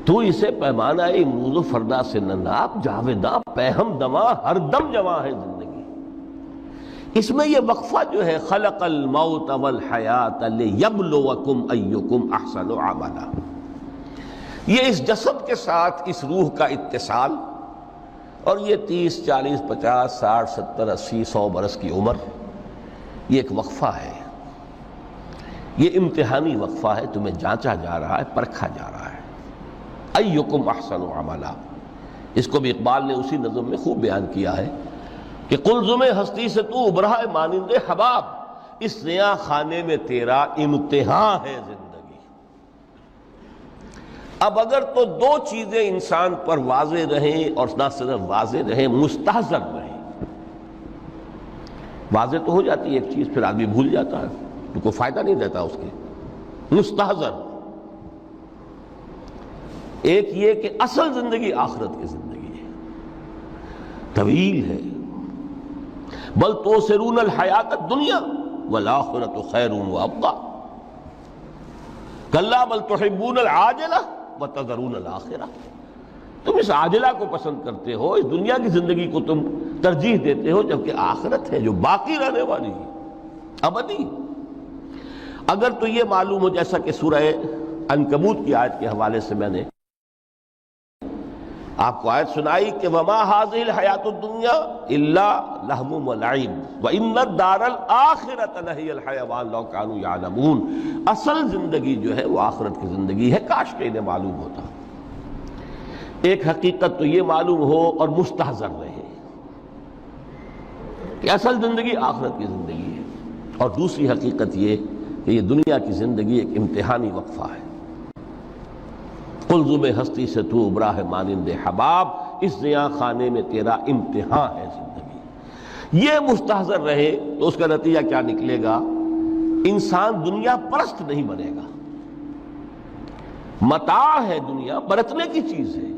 تو اسے پیمانہ امروز و فردا سے نہ ناپ، جاویداں پیہم دماں ہر دم جواں ہے زندگی۔ اس میں یہ وقفہ جو ہے خلق الموت والحیات لیبلوکم ایکم احسن عملا، یہ اس جسد کے ساتھ اس روح کا اتصال، اور یہ 30 40 50 60 70 80 100 برس کی عمر، یہ ایک وقفہ ہے، یہ امتحانی وقفہ ہے، تمہیں جانچا جا رہا ہے، پرکھا جا رہا ہے۔ ایکم احسن عملا، اس کو بھی اقبال نے اسی نظم میں خوب بیان کیا ہے کہ قلزم ہستی سے تو ابھرا ہے مانند حباب، اس نیا خانے میں تیرا امتحان ہے زندگی۔ اب اگر تو دو چیزیں انسان پر واضح رہیں، اور نہ صرف واضح رہیں، مستحضر رہیں۔ واضح تو ہو جاتی ہے ایک چیز، پھر آدمی بھول جاتا ہے، تو کوئی فائدہ نہیں دیتا اس کے۔ مستحضر ایک یہ کہ اصل زندگی آخرت کی زندگی ہے، طویل ہے۔ بل توسرون الحیات الدنیا والآخرۃ خیر وابقی، کلا بل تحبون العاجلہ وتذرون الآخرہ، تم اس عاجلہ کو پسند کرتے ہو، اس دنیا کی زندگی کو تم ترجیح دیتے ہو، جبکہ آخرت ہے جو باقی رہنے والی ہے، ابدی۔ اگر تو یہ معلوم ہو، جیسا کہ سورہ عنکبوت کی آیت کے حوالے سے میں نے آپ کو آیت سنائی کہ وما هذه الحیات الدنیا الا لہو ولعب وان الدار الاخرۃ لہی الحیوان لو کانوا یعلمون، اصل زندگی جو ہے وہ آخرت کی زندگی ہے، کاش کہ انہیں معلوم ہوتا۔ ایک حقیقت تو یہ معلوم ہو اور مستحضر رہے کہ اصل زندگی آخرت کی زندگی ہے، اور دوسری حقیقت یہ کہ یہ دنیا کی زندگی ایک امتحانی وقفہ ہے۔ قلزم ہستی سے تو ابھرا ہے مانند حباب، اس نیا خانے میں تیرا امتحان ہے زندگی۔ یہ مستحضر رہے تو اس کا نتیجہ کیا نکلے گا؟ انسان دنیا پرست نہیں بنے گا۔ متاع ہے دنیا، برتنے کی چیز ہے۔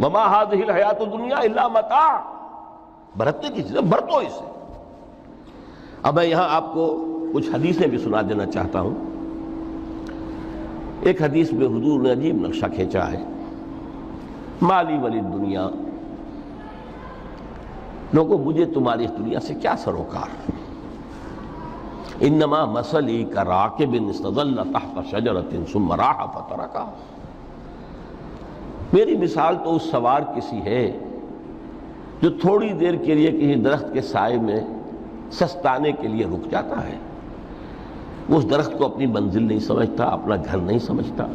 وما هذه الحیات الدنیا الا متاع، برتنے کی چیز ہے، برتو اسے۔ اب میں یہاں آپ کو کچھ حدیثیں بھی سنا دینا چاہتا ہوں۔ ایک حدیث میں حضور نے عجیب نقشہ کھینچا ہے، مالی ولی دنیا، لوگوں مجھے تمہاری اس دنیا سے کیا سروکار، انما مثلی کراکب استظل تحت شجرۃ ثم راح فترکھا، میری مثال تو اس سوار کسی ہے جو تھوڑی دیر کے لیے کسی درخت کے سائے میں سستانے کے لیے رک جاتا ہے، وہ اس درخت کو اپنی منزل نہیں سمجھتا، اپنا گھر نہیں سمجھتا،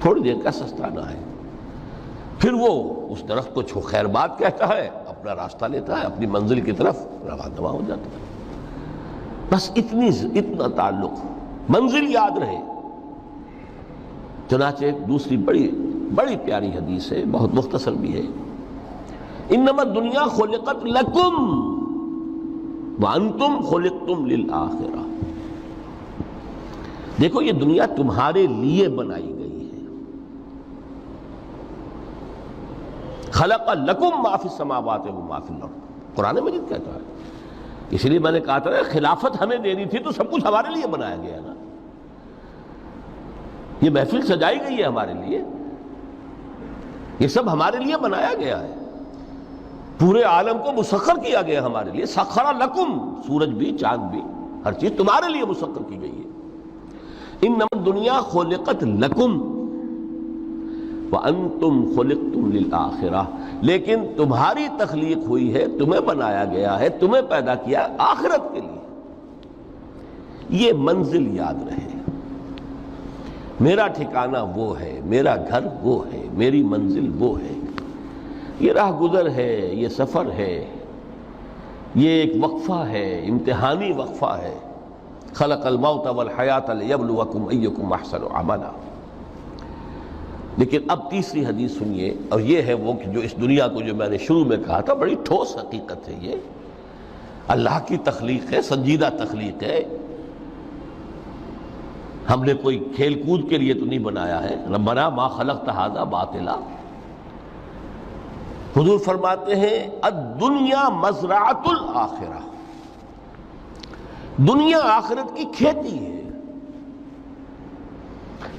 تھوڑی دیر کا سستانا ہے، پھر وہ اس درخت کو خیر بات کہتا ہے، اپنا راستہ لیتا ہے، اپنی منزل کی طرف رواں ہو جاتا ہے۔ بس اتنا تعلق، منزل یاد رہے۔ چنانچہ ایک دوسری بڑی پیاری حدیث ہے، بہت مختصر بھی ہے، انما الدنیا خلقت لکم وانتم خلقتم للآخرہ، دیکھو یہ دنیا تمہارے لیے بنائی گئی ہے۔ خلق لکم ما فی السماوات و ما فی الارض، قرآن مجید کہتا ہے۔ اس لیے میں نے کہا تھا خلافت ہمیں دینی تھی تو سب کچھ ہمارے لیے بنایا گیا نا، یہ محفل سجائی گئی ہے ہمارے لیے، یہ سب ہمارے لیے بنایا گیا ہے، پورے عالم کو مسخر کیا گیا ہمارے لیے۔ سخر لکم، سورج بھی چاند بھی ہر چیز تمہارے لیے مسخر کی گئی ہے۔ انما الدنیا خلقت لکم وانتم خلقتم للآخرہ، لیکن تمہاری تخلیق ہوئی ہے، تمہیں بنایا گیا ہے، تمہیں پیدا کیا آخرت کے لیے۔ یہ منزل یاد رہے، میرا ٹھکانہ وہ ہے، میرا گھر وہ ہے، میری منزل وہ ہے، یہ راہ گزر ہے، یہ سفر ہے، یہ ایک وقفہ ہے، امتحانی وقفہ ہے۔ خلق الموت والحیات لیبلوکم ایکم احسن عملا۔ لیکن اب تیسری حدیث سنیے، اور یہ ہے وہ کہ جو اس دنیا کو، جو میں نے شروع میں کہا تھا، بڑی ٹھوس حقیقت ہے، یہ اللہ کی تخلیق ہے، سنجیدہ تخلیق ہے، ہم نے کوئی کھیل کود کے لیے تو نہیں بنایا ہے۔ ربنا ما خلقت ھذا باطلا، حضور فرماتے ہیں الدنیا مزرعۃ الآخرہ، دنیا آخرت کی کھیتی ہے۔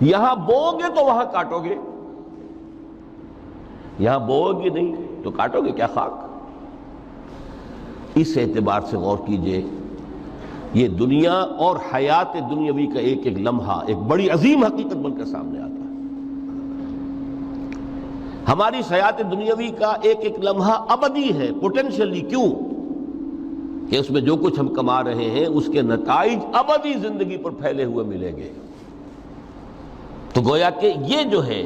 یہاں بو گے تو وہاں کاٹو گے، یہاں بو گے نہیں تو کاٹو گے کیا خاک؟ اس اعتبار سے غور کیجئے، یہ دنیا اور حیات دنیاوی کا ایک ایک لمحہ ایک بڑی عظیم حقیقت بن کر سامنے آتا ہے۔ ہماری حیات دنیاوی کا ایک ایک لمحہ ابدی ہے پوٹینشلی، کیوں کہ اس میں جو کچھ ہم کما رہے ہیں اس کے نتائج ابدی زندگی پر پھیلے ہوئے ملیں گے۔ تو گویا کہ یہ جو ہے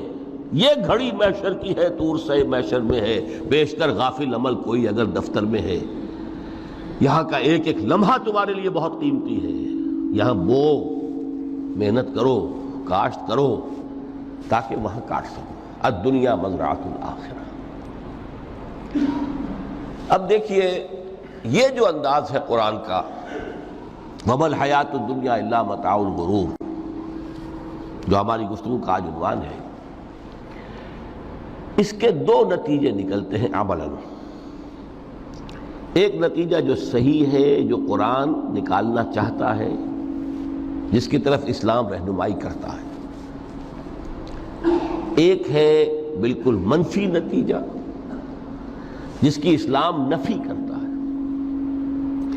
یہ گھڑی محشر کی ہے، طور سے محشر میں ہے، بیشتر غافل عمل کوئی اگر دفتر میں ہے، یہاں کا ایک ایک لمحہ تمہارے لیے بہت قیمتی ہے۔ یہاں بو، محنت کرو، کاشت کرو تاکہ وہاں کاٹ سکو۔ الدنیا مزرعۃ الآخرہ۔ اب دیکھیے یہ جو انداز ہے قرآن کا، وَمَا الْحَيَاةُ الدُّنْيَا إِلَّا مَتَاعُ الْغُرُورِ، جو ہماری گفتگو کا آج عنوان ہے، اس کے دو نتیجے نکلتے ہیں عملاً۔ ایک نتیجہ جو صحیح ہے، جو قرآن نکالنا چاہتا ہے، جس کی طرف اسلام رہنمائی کرتا ہے۔ ایک ہے بالکل منفی نتیجہ جس کی اسلام نفی کرتا ہے۔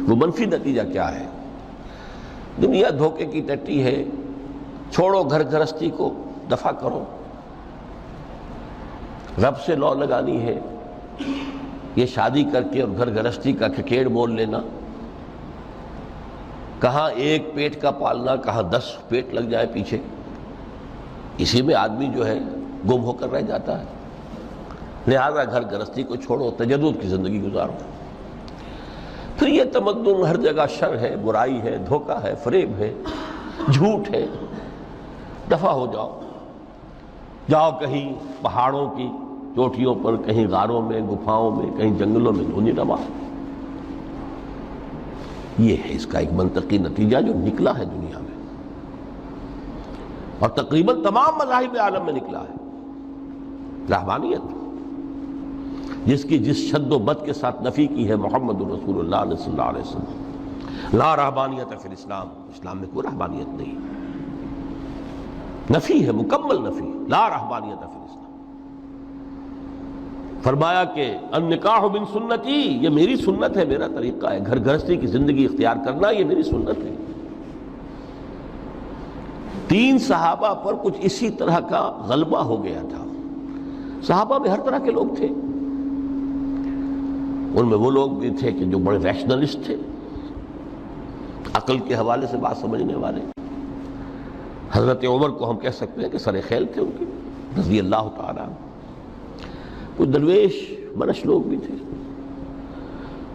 وہ منفی نتیجہ کیا ہے؟ دنیا دھوکے کی ٹٹی ہے، چھوڑو گھر گھرستی کو، دفع کرو، رب سے لو لگانی ہے۔ یہ شادی کر کے اور گھر گھرستی کا کھکیڑ مول لینا، کہاں ایک پیٹ کا پالنا، کہاں 10 پیٹ لگ جائے پیچھے، اسی میں آدمی جو ہے گم ہو کر رہ جاتا ہے۔ لہذا گھر گھرستی کو چھوڑو، تجدد کی زندگی گزارو۔ پھر یہ تمدن ہر جگہ شر ہے، برائی ہے، دھوکہ ہے، فریب ہے، جھوٹ ہے، دفع ہو جاؤ، جاؤ کہیں پہاڑوں کی چوٹیوں پر، کہیں غاروں میں، گپھاؤں میں، کہیں جنگلوں میں دھونی روا۔ یہ ہے اس کا ایک منطقی نتیجہ جو نکلا ہے دنیا میں، اور تقریباً تمام مذاہب عالم میں نکلا ہے۔ رہبانیت، جس کی جس شد و بد کے ساتھ نفی کی ہے محمد رسول اللہ صلی اللہ علیہ وسلم، لا رہبانیت فی الاسلام، اسلام میں کوئی رہبانیت نہیں، نفی ہے، مکمل نفی، لا رہبانیت فی الاسلام۔ فرمایا کہ النکاح من سنتی، یہ میری سنت ہے، میرا طریقہ ہے، گھر گھرستی کی زندگی اختیار کرنا یہ میری سنت ہے۔ 3 صحابہ پر کچھ اسی طرح کا غلبہ ہو گیا تھا۔ صحابہ میں ہر طرح کے لوگ تھے، ان میں وہ لوگ بھی تھے کہ جو بڑے ریشنلسٹ تھے، عقل کے حوالے سے بات سمجھنے والے۔ حضرت عمر کو ہم کہہ سکتے ہیں کہ سر خیل تھے ان کی رضی اللہ تعالیٰ۔ کچھ درویش منش لوگ بھی تھے،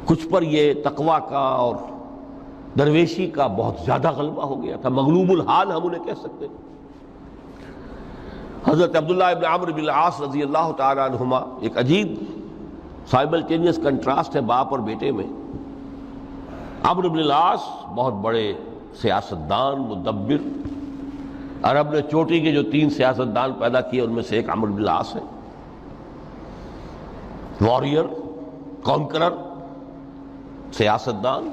کچھ پر یہ تقویٰ کا اور درویشی کا بہت زیادہ غلبہ ہو گیا تھا، مغلوب الحال ہم انہیں کہہ سکتے ہیں۔ حضرت عبداللہ ابن عمرو بن العاص رضی اللہ تعالیٰ عنہما، ایک عجیب سائملٹینیس کنٹراسٹ ہے باپ اور بیٹے میں۔ عمرو بن العاص بہت بڑے سیاستدان، مدبر، عرب نے چوٹی کے جو 3 سیاستدان پیدا کیے ان میں سے ایک عمرو بن العاص ہے، واریر، کانکرر، سیاستدان۔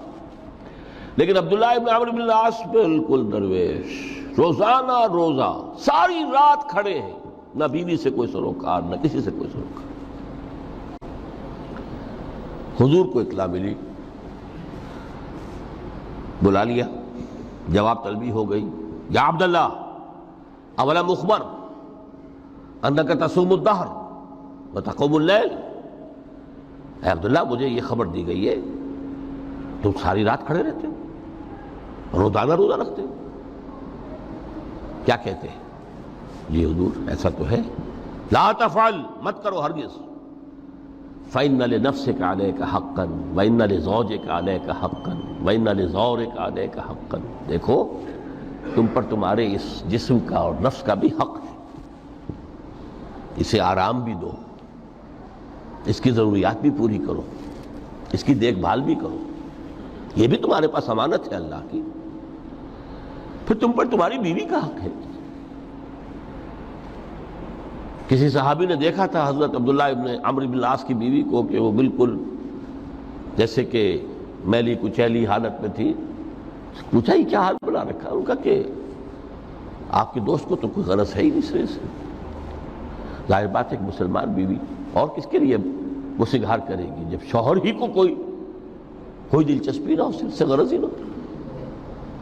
لیکن عبداللہ ابن عمرو بن العاص بالکل درویش، روزانہ روزہ ساری رات کھڑے ہیں، نہ بیوی سے کوئی سروکار، نہ کسی سے کوئی سروکار۔ حضور کو اطلاع ملی، بلا لیا، جواب طلبی ہو گئی، یا عبداللہ اولم اخبر انک تصوم الدہر وتقوم اللیل، اے عبداللہ مجھے یہ خبر دی گئی ہے تم ساری رات کھڑے رہتے ہو، روزانہ روزہ رکھتے ہو، کیا کہتے ہیں؟ جی حضور ایسا تو ہے۔ لا تفعل، مت کرو ہرگز۔ فإن لنفسك عليك حقا وإن لزوجك عليك حقا وإن لزورك عليك حقا، دیکھو تم پر تمہارے اس جسم کا اور نفس کا بھی حق ہے، اسے آرام بھی دو، اس کی ضروریات بھی پوری کرو، اس کی دیکھ بھال بھی کرو، یہ بھی تمہارے پاس امانت ہے اللہ کی۔ پھر تم پر تمہاری بیوی کا حق ہے۔ کسی صحابی نے دیکھا تھا حضرت عبداللہ ابن عمرو بن العاص کی بیوی کو کہ وہ بالکل جیسے کہ میلی کچیلی حالت میں تھی۔ پوچھا ہی کیا حال بنا رکھا؟ ان کا کہ آپ کے دوست کو تو کوئی غرض ہے ہی نہیں سرے سے. ظاہر بات ہے کہ مسلمان بیوی اور کس کے لیے وہ سنگھار کرے گی جب شوہر ہی کو کوئی دلچسپی نہ ہو، اس سے غرض ہی نہ ہو.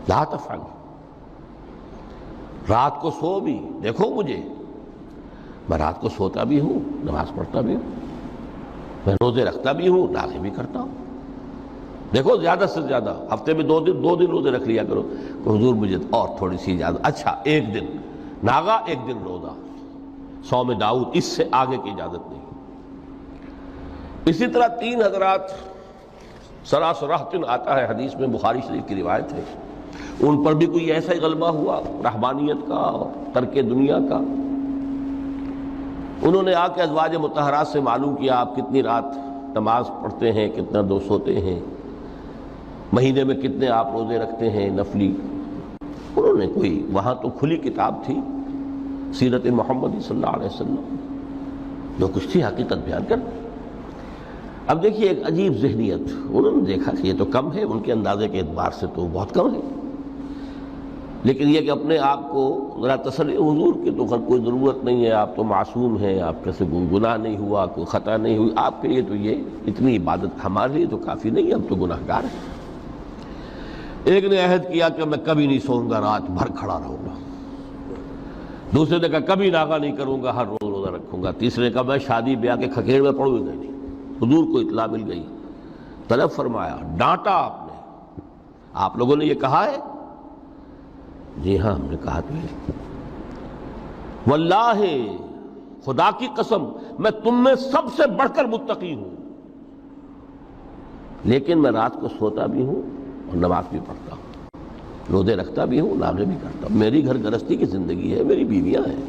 لا تفعل. رات کو سو بھی دیکھو مجھے، میں رات کو سوتا بھی ہوں، نماز پڑھتا بھی ہوں، میں روزے رکھتا بھی ہوں، ناغے بھی کرتا ہوں. دیکھو زیادہ سے زیادہ ہفتے میں دو دن روزے رکھ لیا کرو کہ حضور مجھے اور تھوڑی سی اجازت. اچھا ایک دن ناغا، ایک دن روزہ، صوم داؤد، اس سے آگے کی اجازت نہیں. اسی طرح 3 حضرات سراسراہتن آتا ہے حدیث میں، بخاری شریف کی روایت ہے، ان پر بھی کوئی ایسا ہی غلبہ ہوا رہبانیت کا اور ترک دنیا کا. انہوں نے آ کے ازواج مطہرات سے معلوم کیا آپ کتنی رات نماز پڑھتے ہیں، کتنا دو سوتے ہیں، مہینے میں کتنے آپ روزے رکھتے ہیں نفلی. انہوں نے کوئی وہاں تو کھلی کتاب تھی سیرت محمد صلی اللہ علیہ وسلم، جو کچھ تھی حقیقت بیان کر. اب دیکھیے ایک عجیب ذہنیت، انہوں نے دیکھا کہ یہ تو کم ہے، ان کے اندازے کے اعتبار سے تو بہت کم ہے، لیکن یہ کہ اپنے آپ کو ذرا تسلی، حضور کی تو کوئی ضرورت نہیں ہے، آپ تو معصوم ہیں، آپ کے سے کوئی گناہ نہیں ہوا، کوئی خطا نہیں ہوئی، آپ کے لیے تو یہ اتنی عبادت ہمارے لیے تو کافی نہیں ہے، ہم تو گناہ گار ہیں. ایک نے عہد کیا کہ میں کبھی نہیں سوؤں گا، رات بھر کھڑا رہوں گا. دوسرے نے کہا کبھی ناغا نہیں کروں گا، ہر روز روزہ رکھوں گا. تیسرے نے کہا میں شادی بیاہ کے کھکیڑ میں پڑوں گا نہیں. حضور کو اطلاع مل گئی، طلب فرمایا، ڈانٹا آپ نے، آپ لوگوں نے یہ کہا ہے؟ جی ہاں ہم نے کہا تو ہے. واللہ خدا کی قسم میں تم میں سب سے بڑھ کر متقی ہوں، لیکن میں رات کو سوتا بھی ہوں اور نماز بھی پڑھتا ہوں، روزے رکھتا بھی ہوں، ناغے بھی کرتا ہوں. میری گھر گرستی کی زندگی ہے، میری بیویاں ہیں.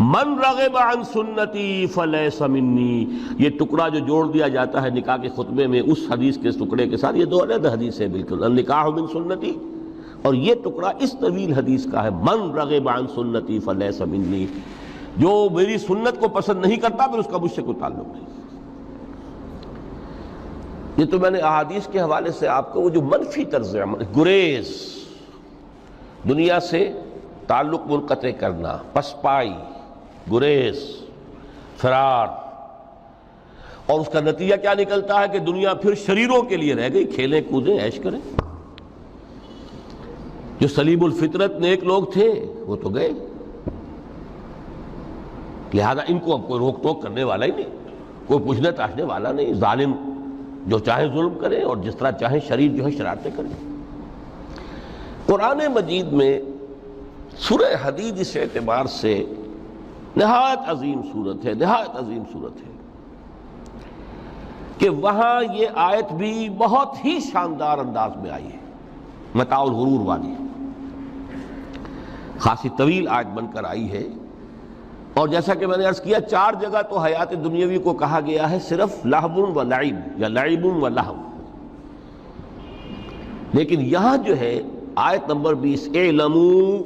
من رغب عن سنتی فلیس منی، یہ ٹکڑا جو جوڑ دیا جاتا ہے نکاح کے خطبے میں اس حدیث کے ٹکڑے کے ساتھ، یہ 2 علیحدہ حدیث ہے بالکل، النکاح من سنتی، اور یہ ٹکڑا اس طویل حدیث کا ہے، من رغب عن سنتی فلیس منی، جو میری سنت کو پسند نہیں کرتا پھر اس کا مجھ سے کوئی تعلق نہیں. یہ تو میں نے احادیث کے حوالے سے آپ کو وہ جو منفی طرز عمل، گریز، دنیا سے تعلق منقطع کرنا، پسپائی، گریز، فرار، اور اس کا نتیجہ کیا نکلتا ہے کہ دنیا پھر شریروں کے لیے رہ گئی، کھیلیں کودیں عیش کریں. جو سلیم الفطرت نیک لوگ تھے وہ تو گئے، لہذا ان کو اب کوئی روک ٹوک کرنے والا ہی نہیں، کوئی پوچھنے تاشنے والا نہیں. ظالم جو چاہے ظلم کرے اور جس طرح چاہے شریر جو ہے شرارتیں کریں. قرآن مجید میں سورہ حدید اس اعتبار سے نہایت عظیم صورت ہے، نہایت عظیم صورت ہے کہ وہاں یہ آیت بھی بہت ہی شاندار انداز میں آئی ہے، متاع الغرور والی، خاصی طویل آیت بن کر آئی ہے. اور جیسا کہ میں نے عرض کیا 4 جگہ تو حیات دنیاوی کو کہا گیا ہے صرف لہو و لعب یا لعب و لہو، لیکن یہاں جو ہے آیت نمبر 20، اعلموا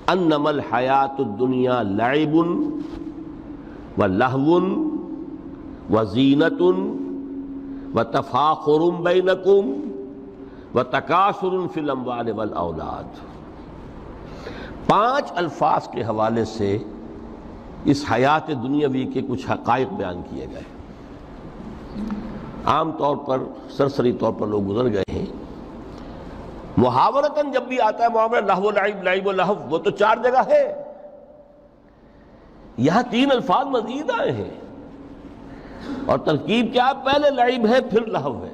انما الحیات الدنیا لعب و لہو و زینت و تفاخر بینکم و تکاثر فی الاموال والاولاد. 5 الفاظ کے حوالے سے اس حیات دنیاوی کے کچھ حقائق بیان کیے گئے. عام طور پر سرسری طور پر لوگ گزر گئے ہیں. محاورتاً جب بھی آتا ہے معاملہ لہو لعب، لعب و لہو، وہ تو 4 جگہ ہے، یہاں 3 الفاظ مزید آئے ہیں، اور ترکیب کیا؟ پہلے لعب ہے پھر لہو ہے.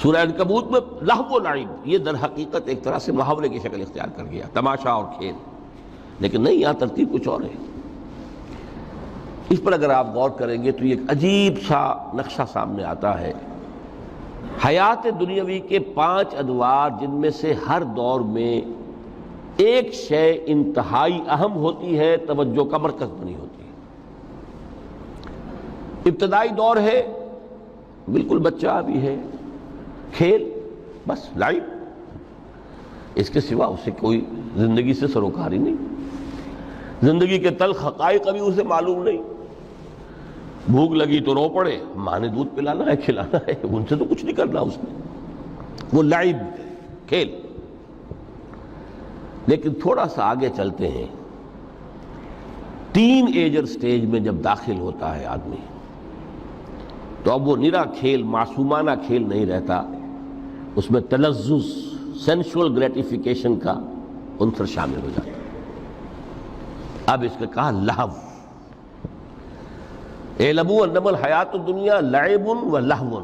سورہ عنکبوت میں لہو و لعب یہ در حقیقت ایک طرح سے محاورے کی شکل اختیار کر گیا، تماشا اور کھیل، لیکن نہیں، یہاں ترتیب کچھ اور ہے. اس پر اگر آپ غور کریں گے تو یہ ایک عجیب سا نقشہ سامنے آتا ہے. حیات دنیاوی کے 5 ادوار، جن میں سے ہر دور میں ایک شے انتہائی اہم ہوتی ہے، توجہ کا مرکز بنی ہوتی ہے. ابتدائی دور ہے، بالکل بچہ بھی ہے، کھیل، بس لعب، اس کے سوا اسے کوئی زندگی سے سروکار ہی نہیں. زندگی کے تلخ حقائق ابھی اسے معلوم نہیں. بھوک لگی تو رو پڑے، ماں نے دودھ پلانا ہے، کھلانا ہے، ان سے تو کچھ نہیں کرنا اس نے. وہ لعب، کھیل. لیکن تھوڑا سا آگے چلتے ہیں، ٹین ایجر سٹیج میں جب داخل ہوتا ہے آدمی تو اب وہ نرا کھیل، معصومانہ کھیل نہیں رہتا، اس میں تلذذ، سینشول گریٹیفیکیشن کا عنصر شامل ہو جاتا ہے۔ اب اس نے کہا لہو، اعلموا انما الحیات الدنیا لعب و لہو۔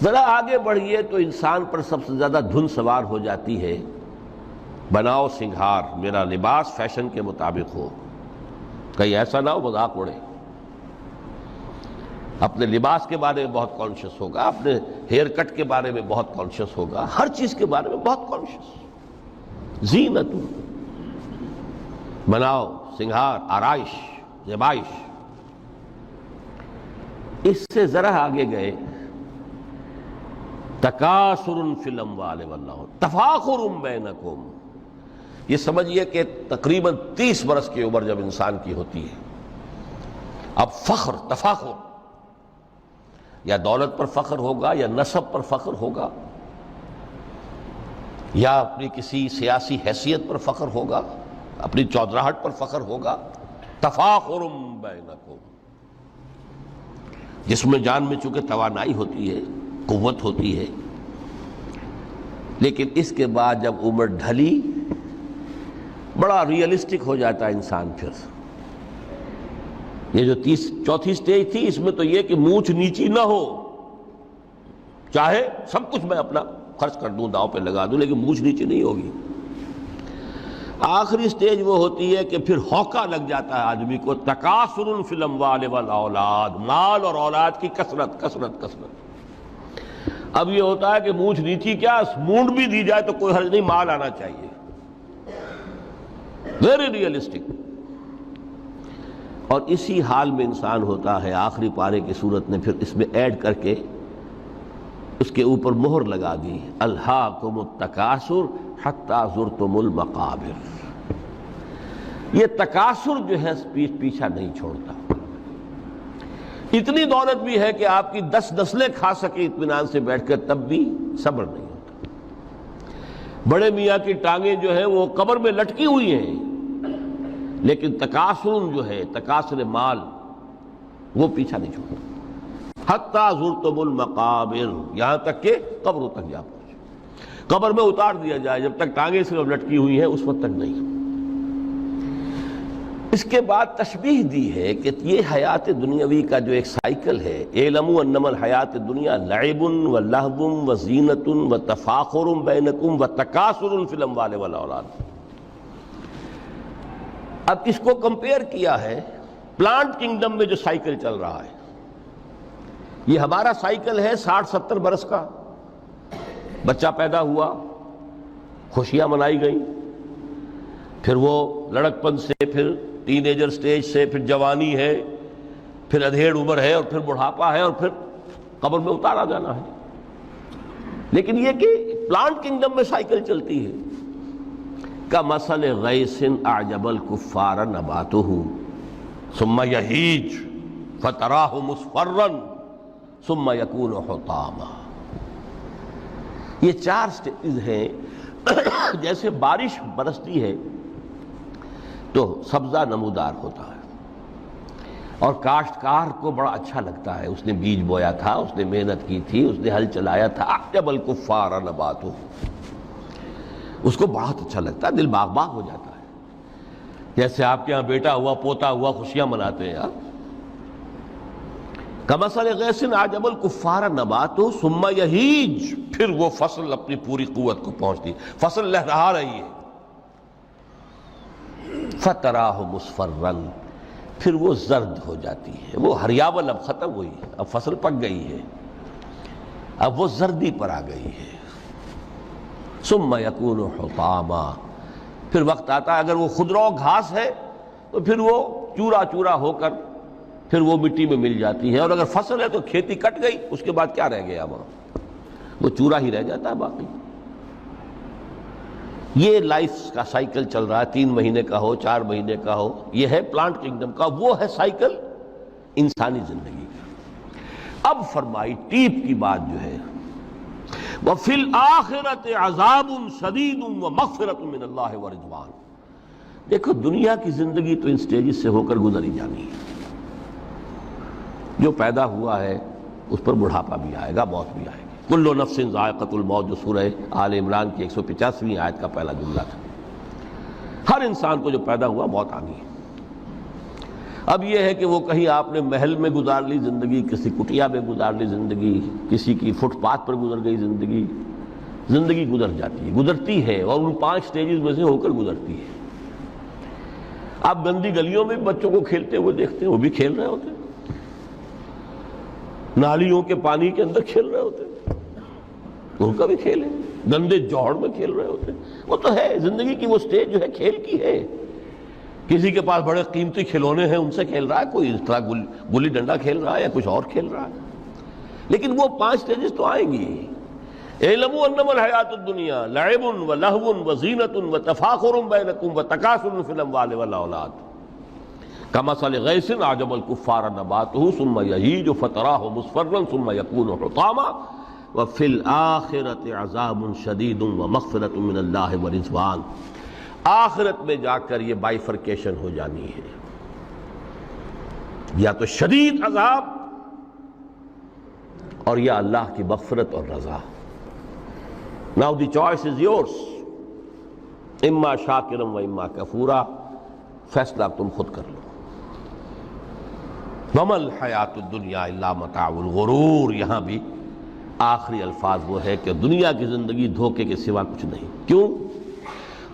ذرا آگے بڑھیے تو انسان پر سب سے زیادہ دھن سوار ہو جاتی ہے، بناؤ سنگھار، میرا لباس فیشن کے مطابق ہو، کہیں ایسا نہ ہو مذاق اڑے۔ اپنے لباس کے بارے میں بہت کانشیس ہوگا، اپنے ہیئر کٹ کے بارے میں بہت کانشیس ہوگا، ہر چیز کے بارے میں بہت کانشیس۔ زینت، بناؤ سنگھار، آرائش، زیبائش۔ اس سے ذرا آگے گئے، تکاثر فی الاموال والأولاد، تفاخر بینکم۔ یہ سمجھیے کہ تقریباً 30 برس کی عمر جب انسان کی ہوتی ہے، اب فخر، تفاخر، یا دولت پر فخر ہوگا، یا نسب پر فخر ہوگا، یا اپنی کسی سیاسی حیثیت پر فخر ہوگا، اپنی چودراہٹ پر فخر ہوگا۔ تفاخر بینکم، جس میں جان میں چونکہ توانائی ہوتی ہے، قوت ہوتی ہے، لیکن اس کے بعد جب عمر ڈھلی بڑا ریئلسٹک ہو جاتا ہے انسان۔ پھر یہ جو چوتھی سٹیج تھی، اس میں تو یہ کہ مونچھ نیچی نہ ہو، چاہے سب کچھ میں اپنا خرچ کر دوں، داؤ پہ لگا دوں، لیکن مونچھ نیچی نہیں ہوگی۔ آخری سٹیج وہ ہوتی ہے کہ پھر ہوکا لگ جاتا ہے آدمی کو، تکاثر فی الاموال والاولاد، مال اور اولاد کی کثرت کثرت کثرت۔ اب یہ ہوتا ہے کہ مونچھ نیچی کیا، مونڈ بھی دی جائے تو کوئی حرج نہیں، مال آنا چاہیے، ویری ریئلسٹک۔ اور اسی حال میں انسان ہوتا ہے۔ آخری پارے کی صورت نے پھر اس میں ایڈ کر کے اس کے اوپر مہر لگا دی، الہاکم التکاثر حتی زرتم المقابر۔ یہ تکاثر جو ہے پیچھا نہیں چھوڑتا۔ اتنی دولت بھی ہے کہ آپ کی 10 نسلیں کھا سکے اطمینان سے بیٹھ کر، تب بھی صبر نہیں ہوتا۔ بڑے میاں کی ٹانگیں جو ہیں وہ قبر میں لٹکی ہوئی ہیں، لیکن تکاثر جو ہے، تکاثر مال، وہ پیچھا نہیں چھوڑتا۔ حتی زرتم المقابر، یہاں تک کہ قبروں تک جا پہنچے، قبر میں اتار دیا جائے، جب تک ٹانگیں صرف لٹکی ہوئی ہیں اس وقت تک نہیں۔ اس کے بعد تشبیہ دی ہے کہ یہ حیات دنیاوی کا جو ایک سائیکل ہے، اعلموا انما الحیات الدنیا لعب و لہو و زینت و تفاخر بینکم و تکاثر فی الاموال والاولاد۔ اب اس کو کمپیئر کیا ہے پلانٹ کنگڈم میں جو سائیکل چل رہا ہے۔ یہ ہمارا سائیکل ہے 60-70 برس کا، بچہ پیدا ہوا، خوشیاں منائی گئیں، پھر وہ لڑکپن سے، پھر ٹین ایجر سٹیج سے، پھر جوانی ہے، پھر ادھیڑ عمر ہے، اور پھر بڑھاپا ہے، اور پھر قبر میں اتارا جانا ہے۔ لیکن یہ کہ پلانٹ کنگڈم میں سائیکل چلتی ہے، کمثل غیث اعجب الکفار نباتہ ثم یہیج فتراہ مصفرا ثم یکون حطاما۔ یہ 4 سٹیج ہیں۔ جیسے بارش برستی ہے تو سبزہ نمودار ہوتا ہے، اور کاشتکار کو بڑا اچھا لگتا ہے، اس نے بیج بویا تھا، اس نے محنت کی تھی، اس نے ہل چلایا تھا، اعجب الکفار نباتہ، اس کو بہت اچھا لگتا ہے، دل باغ باغ ہو جاتا ہے۔ جیسے آپ کے ہاں بیٹا ہوا، پوتا ہوا، خوشیاں مناتے ہیں آپ۔ کمثل غیث اعجب الکفار نباتہ ثم یہیج، پھر وہ فصل اپنی پوری قوت کو پہنچتی، فصل لہرا رہی ہے، فتراہ مصفرا، پھر وہ زرد ہو جاتی ہے، وہ ہریاول اب ختم ہوئی، اب فصل پک گئی ہے، اب وہ زردی پر آ گئی ہے۔ ثم یکون حطاما، پھر وقت آتا ہے، اگر وہ خضرو گھاس ہے تو پھر وہ چورا چورا ہو کر پھر وہ مٹی میں مل جاتی ہے، اور اگر فصل ہے تو کھیتی کٹ گئی، اس کے بعد کیا رہ گیا وہاں، وہ چورا ہی رہ جاتا ہے باقی۔ یہ لائف کا سائیکل چل رہا ہے، 3 مہینے کا ہو، 4 مہینے کا ہو، یہ ہے پلانٹ کنگڈم کا، وہ ہے سائیکل انسانی زندگی کا۔ اب فرمائی ٹیپ کی بات جو ہے وفی الآخرۃ عذاب شدید ومغفرۃ من اللہ ورضوان۔ دیکھو دنیا کی زندگی تو ان سٹیجز سے ہو کر گزری جانی ہے۔ جو پیدا ہوا ہے اس پر بڑھاپا بھی آئے گا، موت بھی آئے گی۔ کل نفس ذائقۃ الموت، جو سورہ آل عمران کی 185ویں آیت کا پہلا جملہ تھا۔ ہر انسان کو جو پیدا ہوا موت آنی ہے۔ اب یہ ہے کہ وہ کہیں آپ نے محل میں گزار لی زندگی، کسی کٹیا میں گزار لی زندگی، کسی کی فٹ پاتھ پر گزر گئی زندگی، زندگی گزر جاتی ہے، گزرتی ہے، اور ان 5 سٹیجز میں سے ہو کر گزرتی ہے۔ آپ گندی گلیوں میں بچوں کو کھیلتے ہوئے دیکھتے ہیں، وہ بھی کھیل رہے ہوتے ہیں، نالیوں کے پانی کے اندر کھیل رہے ہوتے ہیں، ان کا بھی کھیل ہے، گندے جوہڑ میں کھیل رہے ہوتے ہیں۔ وہ تو ہے زندگی کی وہ سٹیج جو ہے کھیل کی ہے۔ کسی کے پاس بڑے قیمتی کھلونے ہیں، ان سے کھیل رہا ہے، کوئی اس طرح گلی ڈنڈا کھیل رہا ہے یا کچھ اور کھیل رہا ہے، لیکن وہ 5 سٹیجز تو آئیں گی۔ اعلموا انما الحیات الدنیا لعب ولہو وزینۃ وتفاخر بینکم وتکاثر فی الاموال والاولاد کمثل غیث اعجب الکفار نباتہ ثم یہیج فتراہ مصفرا ثم یکون حطاما وفی الآخرۃ عذاب شدید ومغفرۃ من اللہ ورضوان۔ آخرت میں جا کر یہ بائیفرکیشن ہو جانی ہے، یا تو شدید عذاب اور یا اللہ کی مغفرت اور رضا۔ Now the choice is yours، اما شاکرا و اما کفورا، فیصلہ تم خود کر لو۔ وما الحیات الدنیا الا متاع الغرور، یہاں بھی آخری الفاظ وہ ہے کہ دنیا کی زندگی دھوکے کے سوا کچھ نہیں۔ کیوں؟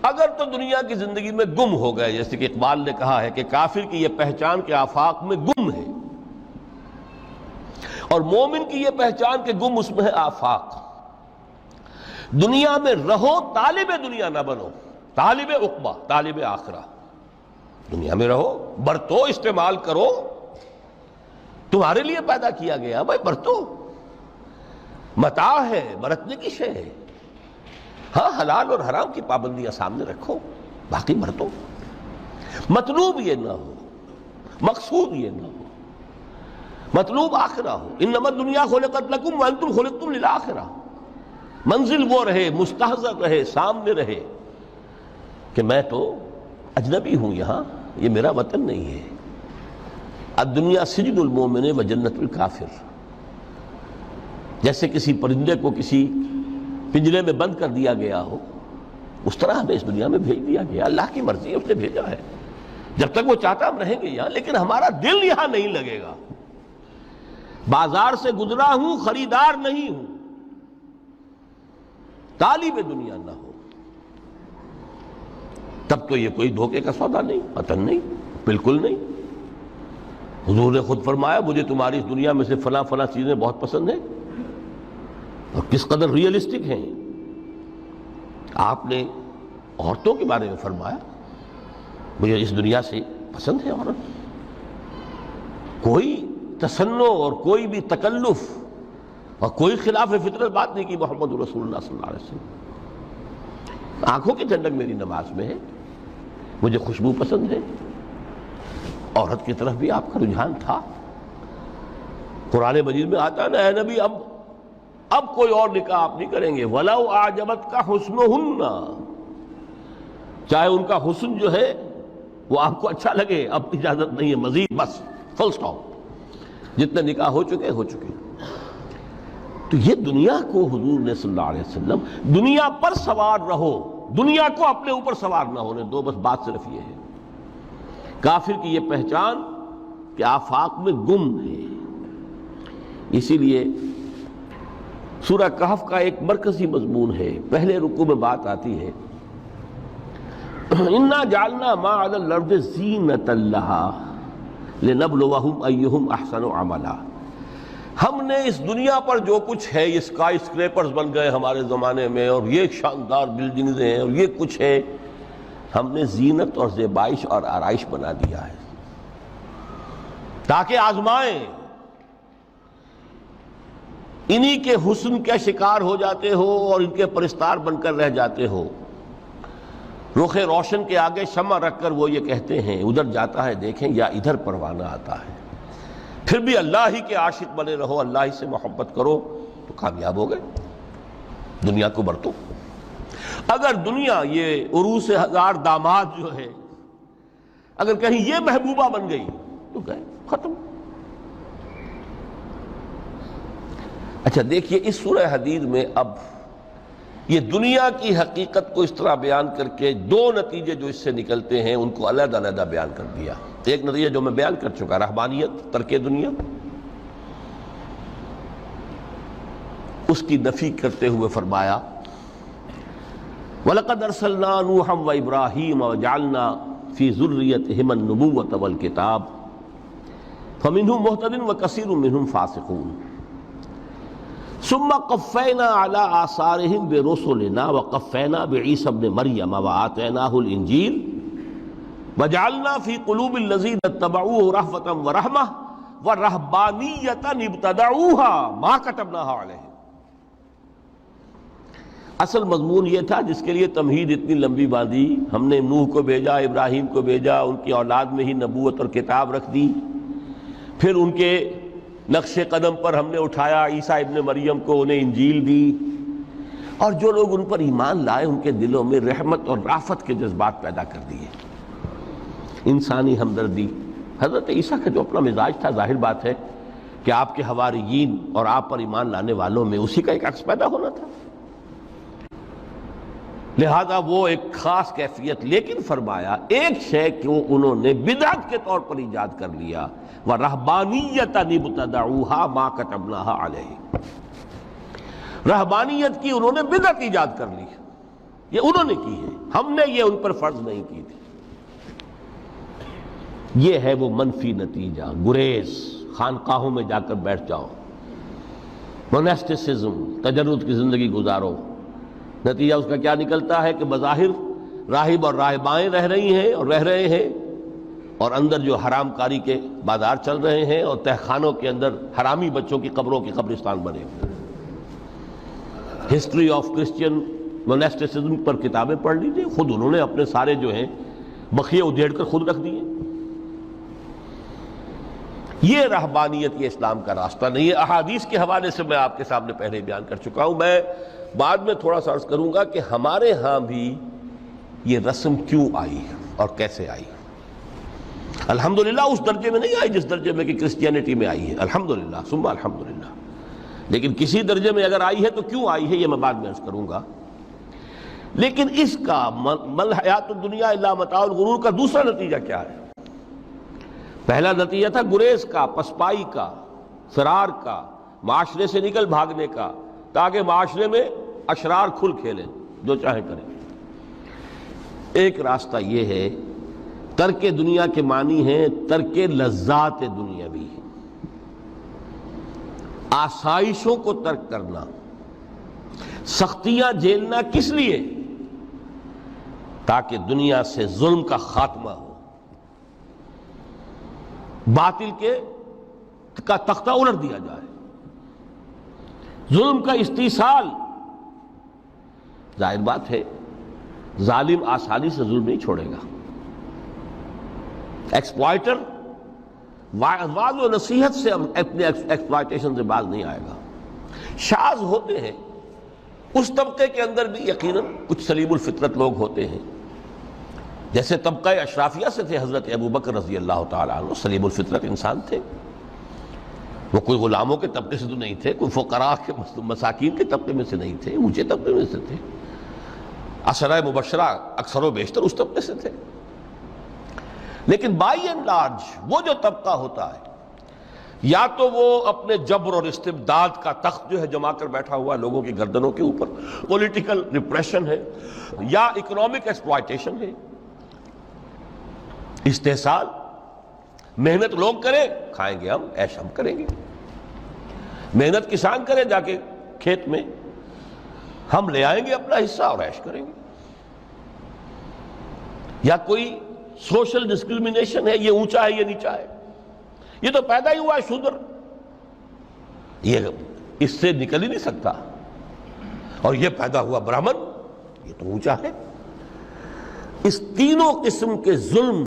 اگر تو دنیا کی زندگی میں گم ہو گئے، جیسے کہ اقبال نے کہا ہے کہ کافر کی یہ پہچان کے آفاق میں گم ہے، اور مومن کی یہ پہچان کہ گم اس میں ہے آفاق۔ دنیا میں رہو، طالب دنیا نہ بنو، طالب عقبہ، طالب آخرہ۔ دنیا میں رہو، برتو، استعمال کرو، تمہارے لیے پیدا کیا گیا، بھائی برتو، متاع ہے، برتنے کی شے ہے۔ ہاں حلال اور حرام کی پابندیاں سامنے رکھو، باقی برتو۔ مطلوب یہ نہ ہو، مقصود یہ نہ ہو، مطلوب آخرہ ہو۔ انما الدنیا خلقت لکم وانتم خلقتم للآخرہ۔ منزل وہ رہے، مستحضر رہے، سامنے رہے کہ میں تو اجنبی ہوں، یہاں یہ میرا وطن نہیں ہے۔ الدنیا سجن المومن و جنت الکافر۔ جیسے کسی پرندے کو کسی پنجرے میں بند کر دیا گیا ہو، اس طرح ہمیں اس دنیا میں بھیج دیا گیا، اللہ کی مرضی ہے، اس نے بھیجا ہے۔ جب تک وہ چاہتا ہم رہیں گے یہاں، لیکن ہمارا دل یہاں نہیں لگے گا۔ بازار سے گزرا ہوں، خریدار نہیں ہوں، طالب دنیا نہ ہو، تب تو یہ کوئی دھوکے کا سودا نہیں، وطن نہیں، بالکل نہیں۔ حضور نے خود فرمایا مجھے تمہاری اس دنیا میں سے فلاں فلاں چیزیں بہت پسند ہیں، اور کس قدر ریئلسٹک ہیں۔ آپ نے عورتوں کے بارے میں فرمایا مجھے اس دنیا سے پسند ہے عورت۔ کوئی تصنع اور کوئی بھی تکلف اور کوئی خلاف فطرت بات نہیں کی محمد رسول اللہ صلی اللہ علیہ وسلم۔ آنکھوں کی ٹھنڈک میری نماز میں ہے، مجھے خوشبو پسند ہے، عورت کی طرف بھی آپ کا رجحان تھا۔ قرآن مجید میں آتا ہے نا، اے نبی اب کوئی اور نکاح آپ نہیں کریں گے، وَلَوْ أَعْجَبَتْكَ حُسْنُهُنَّ، چاہے ان کا حسن جو ہے وہ آپ کو اچھا لگے، اب اجازت نہیں ہے مزید، بس فل سٹاپ، جتنے نکاح ہو چکے۔ تو یہ دنیا کو حضور نے صلی اللہ علیہ وسلم دنیا پر سوار رہو، دنیا کو اپنے اوپر سوار نہ ہونے دو، بس بات صرف یہ ہے۔ کافر کی یہ پہچان کہ آفاق میں گم ہے۔ اسی لیے سورہ کہف کا ایک مرکزی مضمون ہے، پہلے رکوع میں بات آتی ہے اِنَّا جَعَلْنَا مَا عَلَى الْأَرْضِ زِینَةً لَهَا لِنَبْلُوَهُمْ أَيُّهُمْ أَحْسَنُ عَمَلًا۔ ہم نے اس دنیا پر جو کچھ ہے، یہ اسکائی اسکریپرز بن گئے ہمارے زمانے میں، اور یہ شاندار بلڈنگز ہیں، اور یہ کچھ ہے، ہم نے زینت اور زیبائش اور آرائش بنا دیا ہے تاکہ آزمائیں۔ انہی کے حسن کے شکار ہو جاتے ہو اور ان کے پرستار بن کر رہ جاتے ہو۔ رخ روشن کے آگے شمع رکھ کر وہ یہ کہتے ہیں ادھر جاتا ہے دیکھیں یا ادھر پروانہ آتا ہے، پھر بھی اللہ ہی کے عاشق بنے رہو، اللہ ہی سے محبت کرو تو کامیاب ہو گئے۔ دنیا کو برتو. اگر دنیا یہ عروس ہزار داماد جو ہے اگر کہیں یہ محبوبہ بن گئی تو گئے ختم. اچھا دیکھیے اس سورہ حدید میں اب یہ دنیا کی حقیقت کو اس طرح بیان کر کے دو نتیجے جو اس سے نکلتے ہیں ان کو علیحدہ علیحدہ بیان کر دیا. ایک نتیجہ جو میں بیان کر چکا رہبانیت ترک دنیا، اس کی نفی کرتے ہوئے فرمایا وَلَقَدْ أَرْسَلْنَا نُوحًا وَإِبْرَاهِيمَ وَجَعَلْنَا فِي ذُرِّيَّتِهِمَا النُّبُوَّةَ وَالْكِتَابَ فَمِنْهُمْ مُهْتَدٍ وَكَثِيرٌ مِّنْهُمْ فَاسِقُونَ ثُمَّ قَفَّيْنَا عَلَىٰ آثَارِهِمْ بِرُسُلِنَا وَقَفَّيْنَا بِعِيسَى ابْنِ مَرْيَمَ وَآتَيْنَاهُ الْإِنجِيلَ وَجَعَلْنَا فِي قُلُوبِ الَّذِينَ اتَّبَعُوهُ رَأْفَةً وَرَحْمَةً وَرَهْبَانِيَّةً ابْتَدَعُوهَا مَا كَتَبْنَاهَا عَلَيْهِمْ. اصل مضمون یہ تھا جس کے لیے تمہید اتنی لمبی باندھی. ہم نے نوح کو بھیجا، ابراہیم کو بھیجا، ان کی اولاد میں ہی نبوت اور کتاب رکھ دی. پھر ان کے نقش قدم پر ہم نے اٹھایا عیسیٰ ابن مریم کو، انہیں انجیل دی، اور جو لوگ ان پر ایمان لائے ان کے دلوں میں رحمت اور رافت کے جذبات پیدا کر دیے، انسانی ہمدردی. حضرت عیسیٰ کا جو اپنا مزاج تھا ظاہر بات ہے کہ آپ کے حواریین اور آپ پر ایمان لانے والوں میں اسی کا ایک عکس پیدا ہونا تھا، لہذا وہ ایک خاص کیفیت. لیکن فرمایا ایک شے کو انہوں نے بدعت کے طور پر ایجاد کر لیا، وَرَهْبَانِيَّةً ابْتَدَعُوهَا مَا كَتَبْنَاهَا عَلَيْهِمْ. رہبانیت کی انہوں نے بدعت ایجاد کر لی، یہ انہوں نے کی ہے، ہم نے یہ ان پر فرض نہیں کی تھی. یہ ہے وہ منفی نتیجہ. گریز، خانقاہوں میں جا کر بیٹھ جاؤ، موناسٹسزم، تجرد کی زندگی گزارو. نتیجہ اس کا کیا نکلتا ہے کہ بظاہر راہب اور راہبائیں رہ رہی ہیں اور رہ رہے ہیں، اور اندر جو حرام کاری کے بازار چل رہے ہیں، اور تہخانوں کے اندر حرامی بچوں کی قبروں کے قبرستان بنے ہوئے. ہسٹری آف کرسچین موناسٹسزم پر کتابیں پڑھ لیجیے، خود انہوں نے اپنے سارے جو ہیں بخیے ادھیڑ کر خود رکھ دیے. یہ رہبانیت یہ اسلام کا راستہ نہیں ہے. احادیث کے حوالے سے میں آپ کے سامنے پہلے بیان کر چکا ہوں. میں بعد میں تھوڑا سا عرض کروں گا کہ ہمارے ہاں بھی یہ رسم کیوں آئی اور کیسے آئی. الحمدللہ اس درجے میں نہیں آئی جس درجے میں کہ کرسچینٹی میں آئی ہے، الحمدللہ ثم الحمدللہ. لیکن کسی درجے میں اگر آئی ہے تو کیوں آئی ہے یہ میں بعد میں عرض کروں گا. لیکن اس کا مل حیات الدنیا الا متاع الغرور کا دوسرا نتیجہ کیا ہے؟ پہلا نتیجہ تھا گریز کا، پسپائی کا، فرار کا، معاشرے سے نکل بھاگنے کا، تاکہ معاشرے میں اشرار کھل کھیلیں، جو چاہیں کریں. ایک راستہ یہ ہے، ترک دنیا کے معنی ہیں ترک لذات دنیاوی، آسائشوں کو ترک کرنا. سختیاں جھیلنا کس لیے؟ تاکہ دنیا سے ظلم کا خاتمہ ہو، باطل کا تختہ الٹ دیا جائے، ظلم کا استیصال. ظاہر بات ہے ظالم آسانی سے ظلم نہیں چھوڑے گا. ایکسپلائٹر واض و نصیحت سے اپنے ایکسپلائٹیشن سے باز نہیں آئے گا. شاذ ہوتے ہیں اس طبقے کے اندر بھی یقیناً کچھ سلیم الفطرت لوگ ہوتے ہیں، جیسے طبقہ اشرافیہ سے تھے حضرت ابو بکر رضی اللہ تعالیٰ عنہ، سلیم الفطرت انسان تھے. وہ کوئی غلاموں کے طبقے سے تو نہیں تھے، کوئی فقراء کے مساکین کے طبقے میں سے نہیں تھے، اونچے طبقے میں سے تھے. عشرہ مبشرہ اکثر و بیشتر اس طبقے سے تھے. لیکن بائی اینڈ لارج وہ جو طبقہ ہوتا ہے، یا تو وہ اپنے جبر اور استبداد کا تخت جو ہے جما کر بیٹھا ہوا لوگوں کی گردنوں کے اوپر، پولیٹیکل ریپریشن ہے، یا اکنامک ایکسپلائٹیشن ہے، استحصال. محنت لوگ کریں، کھائیں گے ہم، عیش ہم کریں گے. محنت کسان کرے جا کے کھیت میں، ہم لے آئیں گے اپنا حصہ اور عیش کریں گے. یا کوئی سوشل ڈسکریمنیشن ہے، یہ اونچا ہے یہ نیچا ہے، یہ تو پیدا ہی ہوا ہے شودر، یہ اس سے نکل ہی نہیں سکتا، اور یہ پیدا ہوا برہمن، یہ تو اونچا ہے. اس تینوں قسم کے ظلم،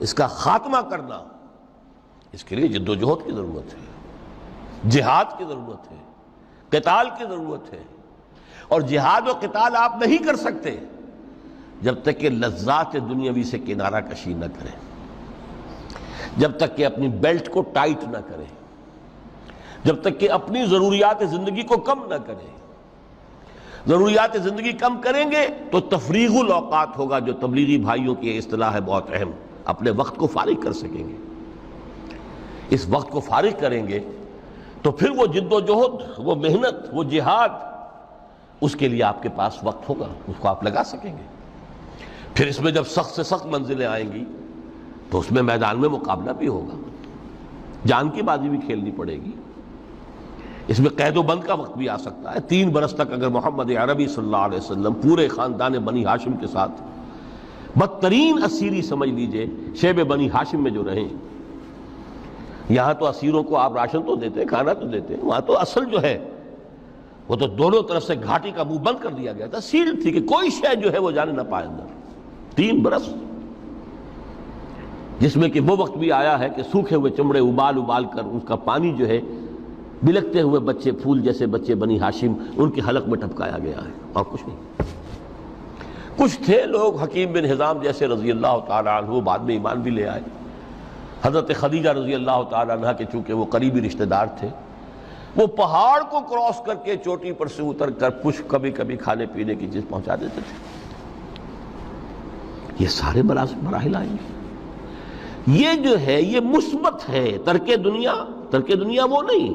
اس کا خاتمہ کرنا، اس کے لیے جد و جہد کی ضرورت ہے، جہاد کی ضرورت ہے، قتال کی ضرورت ہے. اور جہاد و قتال آپ نہیں کر سکتے جب تک کہ لذات دنیاوی سے کنارہ کشی نہ کریں، جب تک کہ اپنی بیلٹ کو ٹائٹ نہ کریں، جب تک کہ اپنی ضروریات زندگی کو کم نہ کریں۔ ضروریات زندگی کم کریں گے تو تفریغ الاوقات ہوگا، جو تبلیغی بھائیوں کی اصطلاح ہے بہت اہم، اپنے وقت کو فارغ کر سکیں گے۔ اس وقت کو فارغ کریں گے تو پھر وہ جد و جہد، وہ محنت، وہ جہاد، اس کے لیے آپ کے پاس وقت ہوگا، اس کو آپ لگا سکیں گے۔ پھر اس میں جب سخت سے سخت منزلیں آئیں گی تو اس میں میدان میں مقابلہ بھی ہوگا، جان کی بازی بھی کھیلنی پڑے گی۔ اس میں قید و بند کا وقت بھی آ سکتا ہے۔ 3 برس تک اگر محمد عربی صلی اللہ علیہ وسلم پورے خاندان بنی ہاشم کے ساتھ بدترین اسیری سمجھ لیجئے شیب بنی ہاشم میں جو رہیں، یہاں تو اسیروں کو آپ راشن تو دیتے ہیں، کھانا تو دیتے ہیں، وہاں تو اصل جو ہے وہ تو دونوں طرف سے گھاٹی کا منہ بند کر دیا گیا تھا، سیل تھی کہ کوئی شے جو ہے وہ جانے نہ پائے اندر۔ 3 برس، جس میں کہ وہ وقت بھی آیا ہے کہ سوکھے ہوئے چمڑے ابال ابال کر اس کا پانی جو ہے بلکتے ہوئے بچے، پھول جیسے بچے بنی ہاشم، ان کے حلق میں ٹپکایا گیا ہے، اور کچھ نہیں۔ کچھ تھے لوگ، حکیم بن حزام جیسے رضی اللہ تعالیٰ عنہ، بعد میں ایمان بھی لے آئے۔ حضرت خدیجہ رضی اللہ تعالیٰ عنہ کے چونکہ وہ قریبی رشتہ دار تھے، وہ پہاڑ کو کراس کر کے چوٹی پر سے اتر کر کچھ کبھی کبھی کھانے پینے کی چیز پہنچا دیتے تھے۔ یہ سارے مراحل آئیں گے۔ یہ جو ہے یہ مثبت ہے۔ ترک دنیا وہ نہیں۔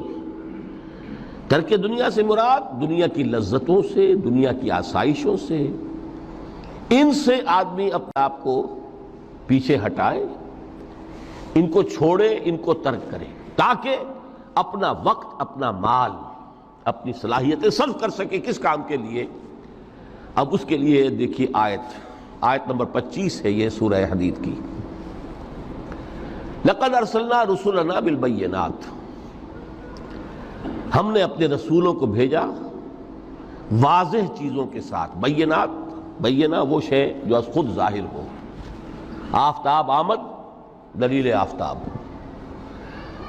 ترک دنیا سے مراد دنیا کی لذتوں سے، دنیا کی آسائشوں سے، ان سے آدمی اپنے آپ کو پیچھے ہٹائے، ان کو چھوڑے، ان کو ترک کرے، تاکہ اپنا وقت، اپنا مال، اپنی صلاحیتیں صرف کر سکے۔ کس کام کے لیے؟ اب اس کے لیے دیکھیے آیت نمبر 25 ہے یہ سورہ حدید کی۔ لَقَدْ أَرْسَلْنَا رُسُلَنَا بِالْبَيِّنَاتِ، ہم نے اپنے رسولوں کو بھیجا واضح چیزوں کے ساتھ۔ بینہ وہ شے جو از خود ظاہر ہو۔ آفتاب آمد، دلیل آفتاب۔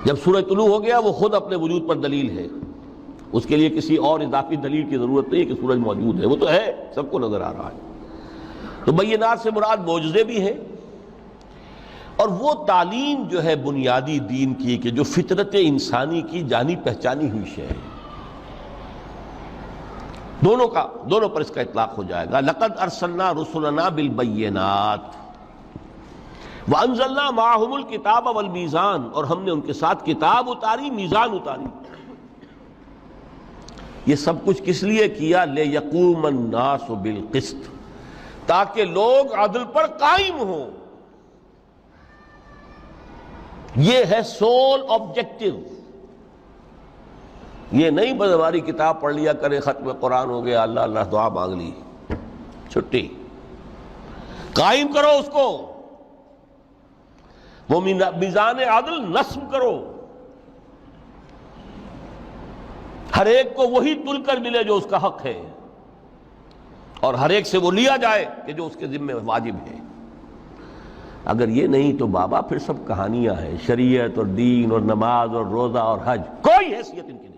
جب سورج طلوع ہو گیا وہ خود اپنے وجود پر دلیل ہے، اس کے لیے کسی اور اضافی دلیل کی ضرورت نہیں ہے کہ سورج موجود ہے، وہ تو ہے، سب کو نظر آ رہا ہے۔ تو بینات سے مراد معجزے بھی ہیں، اور وہ تعلیم جو ہے بنیادی دین کی کہ جو فطرت انسانی کی جانی پہچانی ہوئی شے ہے، دونوں پر اس کا اطلاق ہو جائے گا۔ لقد ارسلنا رسلنا بالبینات وانزلنا معهم الکتاب والمیزان، اور ہم نے ان کے ساتھ کتاب اتاری، میزان اتاری۔ یہ سب کچھ کس لیے کیا؟ لیقوم الناس بالقسط، تاکہ لوگ عدل پر قائم ہوں۔ یہ ہے سول آبجیکٹو۔ یہ نہیں بس ہماری کتاب پڑھ لیا کرے، ختم قرآن ہو گیا، اللہ اللہ دعا مانگ لی، چھٹی۔ قائم کرو اس کو، وہ میزان عدل نصب کرو، ہر ایک کو وہی تل کر ملے جو اس کا حق ہے، اور ہر ایک سے وہ لیا جائے کہ جو اس کے ذمہ واجب ہے۔ اگر یہ نہیں تو بابا پھر سب کہانیاں ہیں، شریعت اور دین اور نماز اور روزہ اور حج، کوئی حیثیت ان کی نہیں۔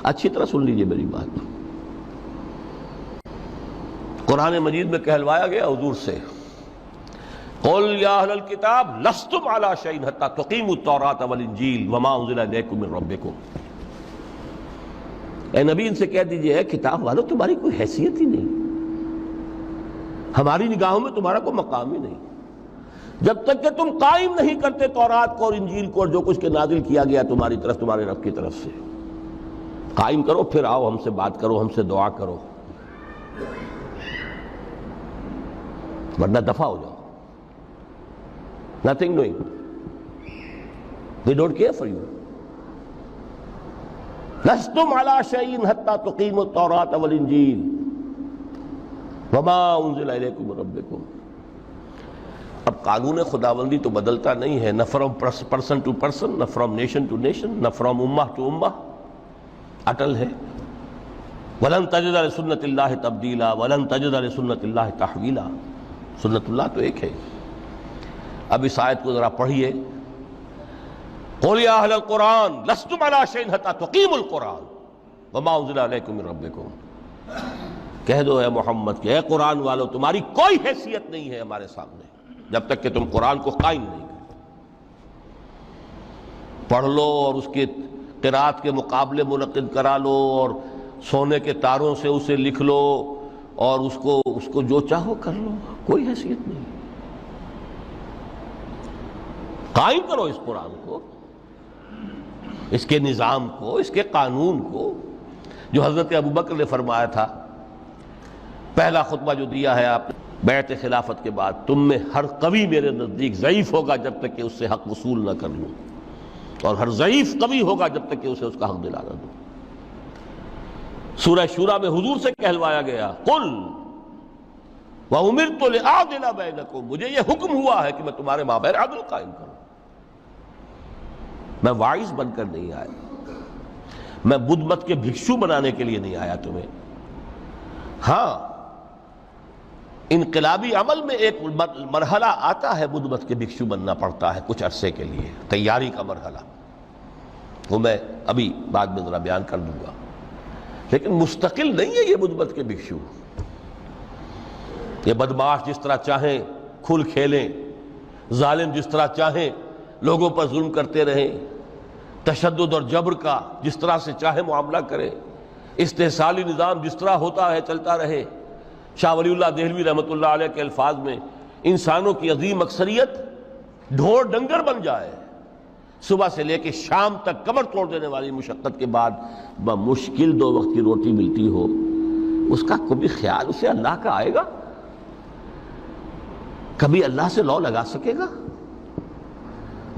اچھی طرح سن لیجئے میری بات۔ قرآن مجید میں کہلوایا گیا حضور سے، قل یا اہل الکتاب لستم علی شیء حتی تقیموا التوراۃ والانجیل وما انزل الیکم من ربکم۔ اے نبی ان سے کہہ دیجئے، کتاب والو تمہاری کوئی حیثیت ہی نہیں، ہماری نگاہوں میں تمہارا کوئی مقام ہی نہیں، جب تک کہ تم قائم نہیں کرتے تورات کو اور انجیل کو اور جو کچھ کے نازل کیا گیا تمہاری طرف، تمہارے رب کی طرف سے۔ قائم کرو، پھر آؤ ہم سے بات کرو، ہم سے دعا کرو، ورنہ دفع ہو جاؤ۔ Nothing doing. They don't care for you. لستم علی شیء حتی تقیموا التوراۃ والانجیل وما انزل الیکم من ربکم۔ اب قانون خداوندی تو بدلتا نہیں ہے، نہ فرام پرسن ٹو پرسن، نہ فرام نیشن ٹو نیشن، نہ فرام امہ ٹو امہ، اٹل ہے۔ وَلَن تَجِدَ لِسُنَّتِ اللَّهِ تَبْدِيلًا وَلَن تَجِدَ لِسُنَّتِ اللَّهِ تَحْوِيلًا۔ سنت اللہ تو ایک ہے۔ اب اس آیت کو ذرا پڑھیے، قُلْ يَا أَهْلَ الْقُرْآنِ لَسْتُمْ عَلَىٰ شَيْءٍ حَتَّىٰ تُقِيمُوا الْقُرْآنَ۔ وما انزل الیکم من ربکم، کہہ دو اے محمد کہ اے قرآن والو تمہاری کوئی حیثیت نہیں ہے ہمارے سامنے جب تک کہ تم قرآن کو قائم نہیں کرو۔ پڑھ لو اور اس کے قرات کے مقابلے منعقد کرا لو اور سونے کے تاروں سے اسے لکھ لو اور اس کو جو چاہو کر لو، کوئی حیثیت نہیں۔ قائم کرو اس قرآن کو، اس کے نظام کو، اس کے قانون کو، جو حضرت ابوبکر نے فرمایا تھا پہلا خطبہ جو دیا ہے آپ نے بیعت خلافت کے بعد، تم میں ہر قوی میرے نزدیک ضعیف ہوگا جب تک کہ اس سے حق وصول نہ کر لوں، اور ہر ضعیف قوی ہوگا جب تک کہ اسے اس کا حق دلا نہ دوں۔ سورہ شورى میں حضور سے کہلوایا گیا قل وَأُمِرْتُ لِأَعْدِلَ بَيْنَكُمْ، مجھے یہ حکم ہوا ہے کہ میں تمہارے مابین عدل قائم کروں۔ میں واعظ بن کر نہیں آیا، میں بدھ مت کے بھکشو بنانے کے لیے نہیں آیا تمہیں۔ ہاں انقلابی عمل میں ایک مرحلہ آتا ہے، بدھ مت کے بھکشو بننا پڑتا ہے کچھ عرصے کے لیے، تیاری کا مرحلہ، وہ میں ابھی بعد میں ذرا بیان کر دوں گا، لیکن مستقل نہیں ہے یہ بدھ مت کے بھکشو۔ یہ بدمعاش جس طرح چاہیں کھل کھیلیں، ظالم جس طرح چاہیں لوگوں پر ظلم کرتے رہیں، تشدد اور جبر کا جس طرح سے چاہے معاملہ کریں، استحصالی نظام جس طرح ہوتا ہے چلتا رہے۔ شاہ ولی اللہ دہلوی رحمۃ اللہ علیہ کے الفاظ میں انسانوں کی عظیم اکثریت ڈھور ڈنگر بن جائے، صبح سے لے کے شام تک کمر توڑ دینے والی مشقت کے بعد بمشکل 2 وقت کی روٹی ملتی ہو، اس کا کبھی خیال اسے اللہ کا آئے گا؟ کبھی اللہ سے لو لگا سکے گا؟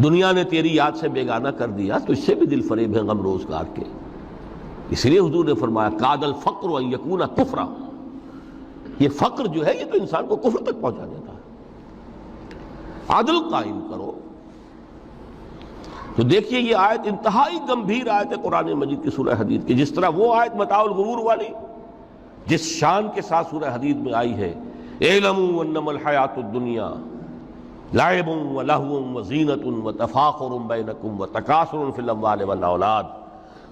دنیا نے تیری یاد سے بیگانہ کر دیا تو اس سے بھی دل فریب ہے غم روزگار کے۔ اس لیے حضور نے فرمایا کاد الفقر ان یکون کفرا، یہ فقر جو ہے یہ تو انسان کو کفر تک پہنچا دیتا ہے۔ عدل قائم کرو۔ تو دیکھیے یہ آیت انتہائی گمبھیر آیت ہے قرآن مجید کی سورہ حدید کی، جس طرح وہ آیت متاع الغرور والی جس شان کے ساتھ سورہ حدید میں آئی ہے، اعلموا انما الحیات الدنیا لعب ولہو وزینۃ وتفاخر بینکم وتکاثر فی الاموال والاولاد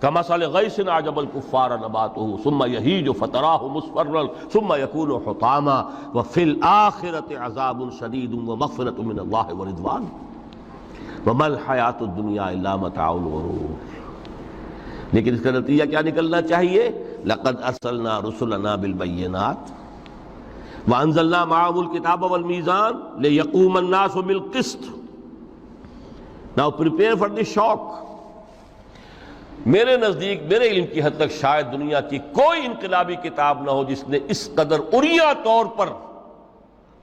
کمثل غیث اعجب الکفار نباتہ ثم یہیج فتراہ مصفرا ثم یکون حطاما وفی الآخرۃ عذاب شدید ومغفرۃ من اللہ ورضوان وما الحیات الدنیا الا متاع الغرور۔ لیکن اس کا نتیجہ کیا نکلنا چاہیے؟ لقد ارسلنا رسلنا بالبینات وانزلنا معهم الکتاب والمیزان لیقوم الناس بالقسط۔ Now prepare for the shock۔ میرے نزدیک، میرے علم کی حد تک شاید دنیا کی کوئی انقلابی کتاب نہ ہو جس نے اس قدر عریاں طور پر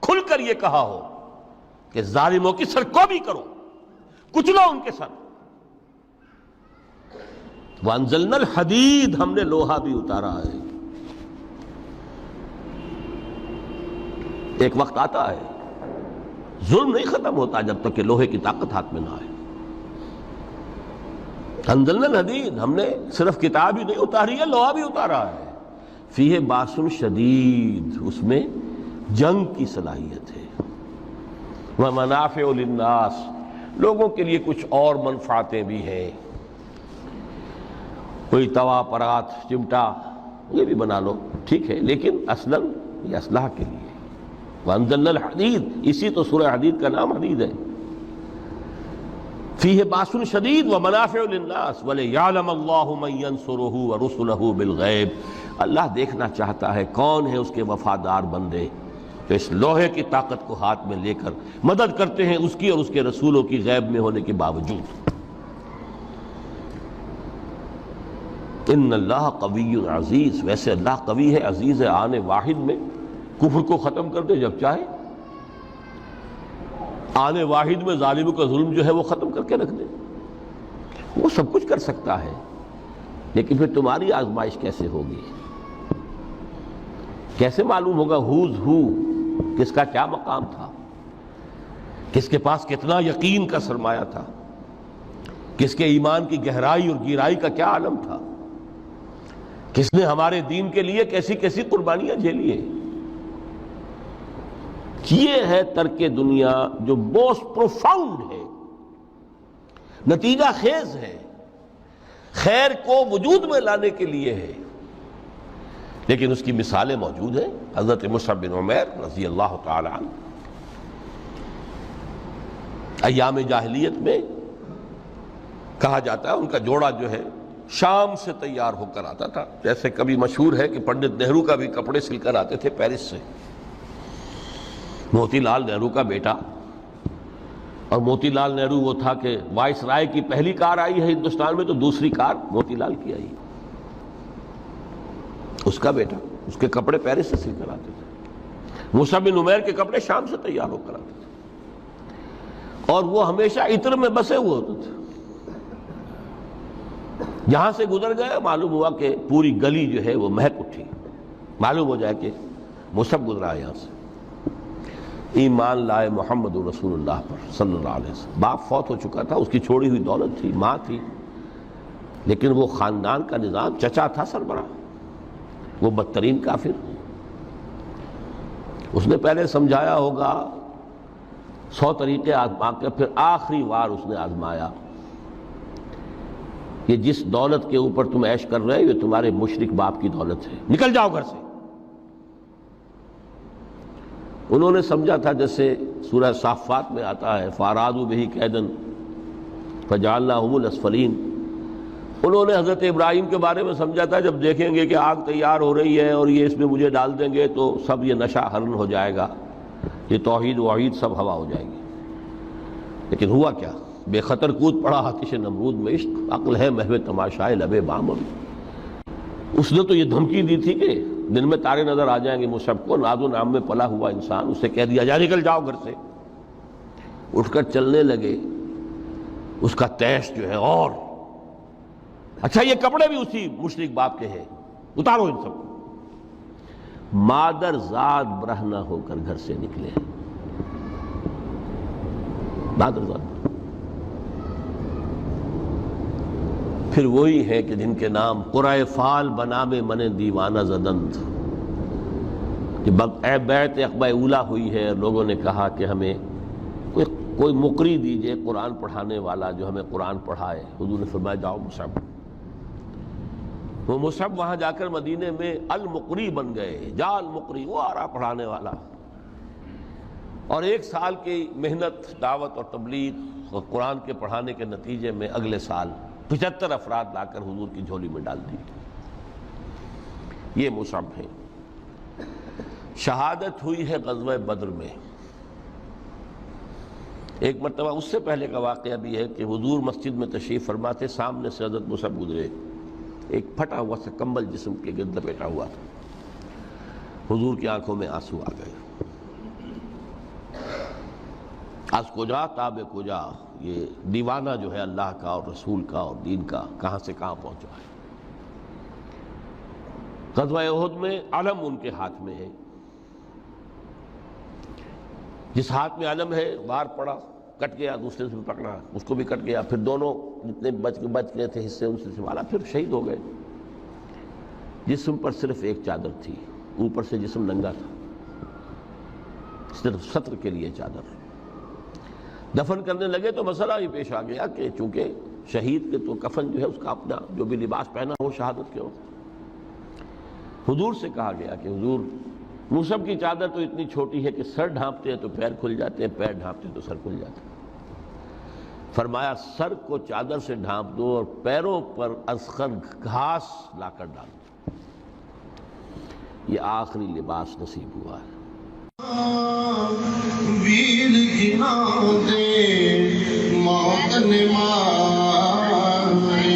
کھل کر یہ کہا ہو کہ ظالموں کی سرکوبی کرو، کچلو ان کے سر۔ وانزلنا الحدید، ہم نے لوہا بھی اتارا ہے۔ ایک وقت آتا ہے ظلم نہیں ختم ہوتا جب تک کہ لوہے کی طاقت ہاتھ میں نہ آئے۔ انزلنا الحدید، ہم نے صرف کتاب ہی نہیں اتاری ہے، لوہا بھی اتارا ہے۔ فیہ باس شدید، اس میں جنگ کی صلاحیت ہے۔ ومنافع للناس، لوگوں کے لیے کچھ اور منفعتیں بھی ہیں، کوئی توا پرات چمٹا یہ بھی بنا لو، ٹھیک ہے، لیکن اصلاً یہ اسلحہ کے لیے۔ وانزلنا الحدید، اسی تو سورہ حدید کا نام حدید ہے۔ فیہ باس شدید ومنافع للناس ولیعلم اللہ من ینصرہ ورسلہ بالغیب، اللہ دیکھنا چاہتا ہے کون ہے اس کے وفادار بندے جو اس لوہے کی طاقت کو ہاتھ میں لے کر مدد کرتے ہیں اس کی اور اس کے رسولوں کی غیب میں ہونے کے باوجود۔ ان اللہ قوی عزیز، ویسے اللہ قوی ہے، عزیز ہے، آن واحد میں کفر کو ختم کر دے جب چاہے، آنے واحد میں ظالموں کا ظلم جو ہے وہ ختم کر کے رکھ دے، وہ سب کچھ کر سکتا ہے۔ لیکن پھر تمہاری آزمائش کیسے ہوگی؟ کیسے معلوم ہوگا ہوز ہو، کس کا کیا مقام تھا، کس کے پاس کتنا یقین کا سرمایہ تھا، کس کے ایمان کی گہرائی اور گہرائی کا کیا عالم تھا، کس نے ہمارے دین کے لیے کیسی کیسی قربانیاں جھیلی ہیں۔ یہ ہے ترک دنیا جو موسٹ پروفاؤنڈ ہے، نتیجہ خیز ہے، خیر کو وجود میں لانے کے لیے ہے، لیکن اس کی مثالیں موجود ہیں۔ حضرت مصعب بن عمیر رضی اللہ تعالی عنہ ایام جاہلیت میں کہا جاتا ہے ان کا جوڑا جو ہے شام سے تیار ہو کر آتا تھا، جیسے کبھی مشہور ہے کہ پنڈت نہرو کا بھی کپڑے سل کر آتے تھے پیرس سے۔ موتی لال نہرو کا بیٹا، اور موتی لال نہرو وہ تھا کہ وائس رائے کی پہلی کار آئی ہے ہندوستان میں تو دوسری کار موتی لال کی آئی، اس کا بیٹا، اس کے کپڑے پیرس سے سل کر آتے تھے۔ مصعب بن عمیر کے کپڑے شام سے تیار ہو کر آتے تھے، اور وہ ہمیشہ عطر میں بسے ہوئے ہوتے تھے۔ جہاں سے گزر گئے معلوم ہوا کہ پوری گلی جو ہے وہ مہک اٹھی، معلوم ہو جائے کہ مصعب گزرا ہے یہاں سے۔ ایمان لائے محمد رسول اللہ پر صلی اللہ علیہ وسلم۔ باپ فوت ہو چکا تھا، اس کی چھوڑی ہوئی دولت تھی، ماں تھی، لیکن وہ خاندان کا نظام، چچا تھا سربراہ، وہ بدترین کافر۔ اس نے پہلے سمجھایا ہوگا 100 طریقے آزما کے، پھر آخری بار اس نے آزمایا کہ جس دولت کے اوپر تم عیش کر رہے ہو یہ تمہارے مشرک باپ کی دولت ہے، نکل جاؤ گھر سے۔ انہوں نے سمجھا تھا جیسے سورہ صافات میں آتا ہے فَأَرَادُوا بِهِ كَيْدًا فَجَعَلْنَاهُمُ الْأَسْفَلِينَ۔ انہوں نے حضرت ابراہیم کے بارے میں سمجھا تھا جب دیکھیں گے کہ آگ تیار ہو رہی ہے اور یہ اس میں مجھے ڈال دیں گے تو سب یہ نشہ حرن ہو جائے گا، یہ توحید وحید سب ہوا ہو جائے گی۔ لیکن ہوا کیا؟ بے خطر کود پڑا آتش نمرود میں عشق، عقل ہے محو تماشائے لب بام۔ اس نے تو یہ دھمکی دی تھی کہ دن میں تارے نظر آ جائیں گے مصعب کو، ناز و نام میں پلا ہوا انسان، اسے کہہ دیا جا نکل جاؤ گھر سے۔ اٹھ کر چلنے لگے، اس کا تیش جو ہے اور اچھا یہ کپڑے بھی اسی مشرک باپ کے ہیں، اتارو ان سب کو۔ مادر ذات برہنہ ہو کر گھر سے نکلے، مادر ذات۔ پھر وہی ہے کہ جن کے نام قرائے فال بنام من دیوانہ زدند، کہ بیعت عقبہ اولا ہوئی ہے، لوگوں نے کہا کہ ہمیں کوئی مقری دیجئے قرآن پڑھانے والا جو ہمیں قرآن پڑھائے۔ حضور نے فرمایا جاؤ مصعب۔ وہ مصعب وہاں جا کر مدینے میں المقری بن گئے، جا المقری، وہ آ رہا پڑھانے والا۔ اور 1 سال کی محنت، دعوت اور تبلیغ اور قرآن کے پڑھانے کے نتیجے میں اگلے سال 75 افراد لا کر حضور کی جھولی میں ڈال دی۔ یہ مصعب ہیں۔ شہادت ہوئی ہے غزوہ بدر میں۔ ایک مرتبہ اس سے پہلے کا واقعہ بھی ہے کہ حضور مسجد میں تشریف فرما تھے، سامنے سے حضرت مصعب گزرے، ایک پھٹا ہوا سا کمبل جسم کے گرد لپیٹا ہوا تھا۔ حضور کی آنکھوں میں آنسو آ گئے۔ از کجا تاب کجا، یہ دیوانہ جو ہے اللہ کا اور رسول کا اور دین کا کہاں سے کہاں پہنچا ہے۔ غزوہ احد میں علم ان کے ہاتھ میں ہے، جس ہاتھ میں علم ہے وار پڑا، کٹ گیا، دوسرے سے پکڑا، اس کو بھی کٹ گیا، پھر دونوں جتنے بچ گئے تھے حصے ان سے سنبھالا، پھر شہید ہو گئے۔ جسم پر صرف ایک چادر تھی، اوپر سے جسم ننگا تھا، صرف ستر کے لیے چادر۔ دفن کرنے لگے تو مسئلہ ہی پیش آ گیا کہ چونکہ شہید کے تو کفن جو ہے اس کا اپنا جو بھی لباس پہنا ہو شہادت کے وقت۔ حضور سے کہا گیا کہ حضور مصعب کی چادر تو اتنی چھوٹی ہے کہ سر ڈھانپتے ہیں تو پیر کھل جاتے ہیں، پیر ڈھانپتے ہیں تو سر کھل جاتے ہیں۔ فرمایا سر کو چادر سے ڈھانپ دو اور پیروں پر اذخر گھاس لا کر ڈال دو، یہ آخری لباس نصیب ہوا ہے۔ ویر گنا دے موت نے مارے،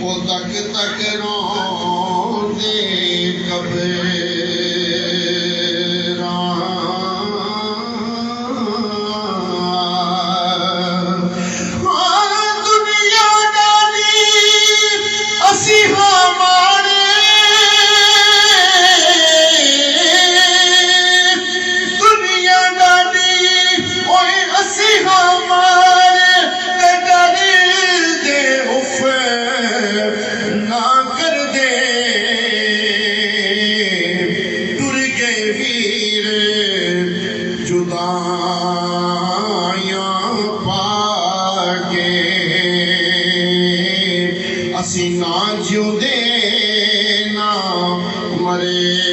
وہ تک تک رو دے کبے دنیا ڈالی اسی ہمارے، دنیا ڈالی اسی ہمارے مرے